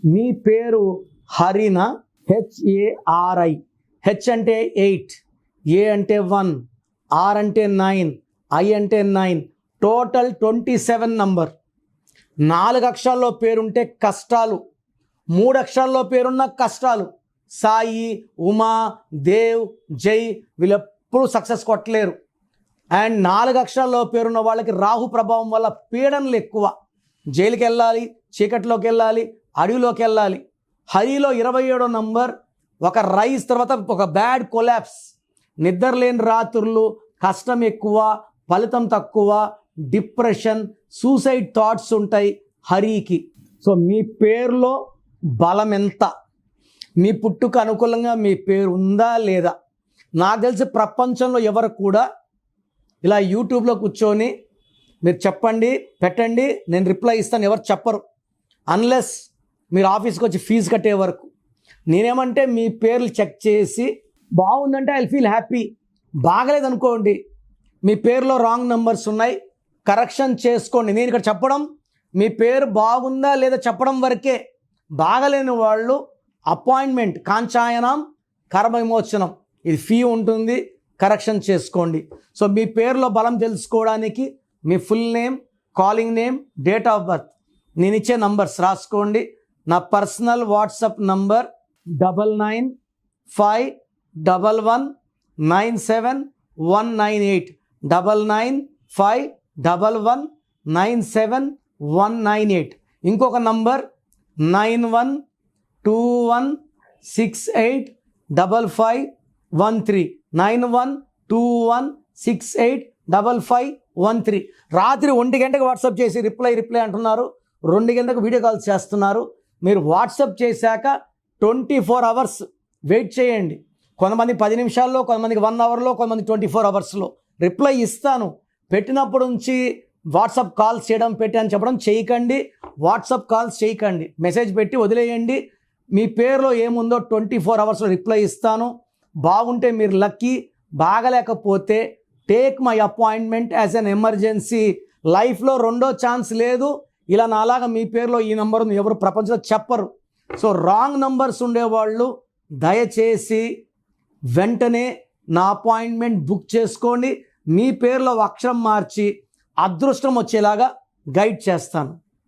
మీ పేరు హరినా? HARI. H అంటే 8, ఏ అంటే 1, ఆర్ అంటే 9, ఐ అంటే 9, టోటల్ 27 నంబర్. 4 అక్షరాల్లో పేరుంటే కష్టాలు, 3 అక్షరాల్లో పేరున్న కష్టాలు. సాయి, ఉమా, దేవ్, జై వీళ్ళెప్పుడు సక్సెస్ కొట్టలేరు. అండ్ 4 అక్షరాల్లో పేరున్న వాళ్ళకి రాహు ప్రభావం వల్ల పీడనలు ఎక్కువ. జైలుకి వెళ్ళాలి, చీకట్లోకి వెళ్ళాలి, అడవిలోకి వెళ్ళాలి. హరిలో 27వ నంబర్. ఒక రైస్ తర్వాత ఒక బ్యాడ్ కొలాప్స్, నిద్ర లేని రాత్రులు, కష్టం ఎక్కువ, ఫలితం తక్కువ, డిప్రెషన్, సూసైడ్ థాట్స్ ఉంటాయి హరికి. సో మీ పేరులో బలం ఎంత, మీ పుట్టుక అనుకూలంగా మీ పేరు ఉందా లేదా? నాకు తెలిసి ప్రపంచంలో ఎవరు కూడా ఇలా యూట్యూబ్లో కూర్చొని మీరు చెప్పండి పెట్టండి నేను రిప్లై ఇస్తాను ఎవరు చెప్పరు, అన్లెస్ మీరు ఆఫీస్కి వచ్చి ఫీజు కట్టే వరకు. నేనేమంటే మీ పేర్లు చెక్ చేసి బాగుందంటే ఐ ఫీల్ హ్యాపీ, బాగలేదనుకోండి మీ పేరులో రాంగ్ నెంబర్స్ ఉన్నాయి కరెక్షన్ చేసుకోండి. నేను ఇక్కడ చెప్పడం మీ పేరు బాగుందా లేదా చెప్పడం వరకే. బాగలేని వాళ్ళు అపాయింట్మెంట్ కాంచాయనం కర్మ విమోచనం ఇది ఫీ ఉంటుంది, కరెక్షన్ చేసుకోండి. సో మీ పేరులో బలం తెలుసుకోవడానికి మీ full name, calling name, date of birth, నేను ఇచ్చే నంబర్స్ రాసుకోండి. నా పర్సనల్ వాట్సాప్ నంబర్ 9951197198, 9951197198. ఇంకొక నంబర్ 9121685513, 9121685513. రాత్రి 1 గంటకు వాట్సాప్ చేసి రిప్లై అంటున్నారు, 2 గంటలకు వీడియో కాల్స్ చేస్తున్నారు. మీరు వాట్సాప్ చేశాక 24 అవర్స్ వెయిట్ చేయండి. కొంతమంది 10 నిమిషాల్లో, కొంతమందికి 1 అవర్లో, కొంతమంది 24 అవర్స్లో రిప్లై ఇస్తాను. పెట్టినప్పుడు నుంచి వాట్సాప్ కాల్స్ చేయడం అని చెప్పడం చేయకండి, వాట్సాప్ కాల్స్ చేయకండి, మెసేజ్ పెట్టి వదిలేయండి. మీ పేరులో ఏముందో 24 అవర్స్లో రిప్లై ఇస్తాను. బాగుంటే మీరు లక్కీ, బాగలేకపోతే take my appointment as an emergency. లైఫ్లో రెండో ఛాన్స్ లేదు. ఇలా నాలాగా మీ పేరులో ఈ నెంబర్ ఉంది ఎవరు ప్రపంచంలో చెప్పరు. సో రాంగ్ నంబర్స్ ఉండేవాళ్ళు దయచేసి వెంటనే నా అపాయింట్మెంట్ బుక్ చేసుకోండి. మీ పేరులో అక్షరం మార్చి అదృష్టం వచ్చేలాగా గైడ్ చేస్తాను.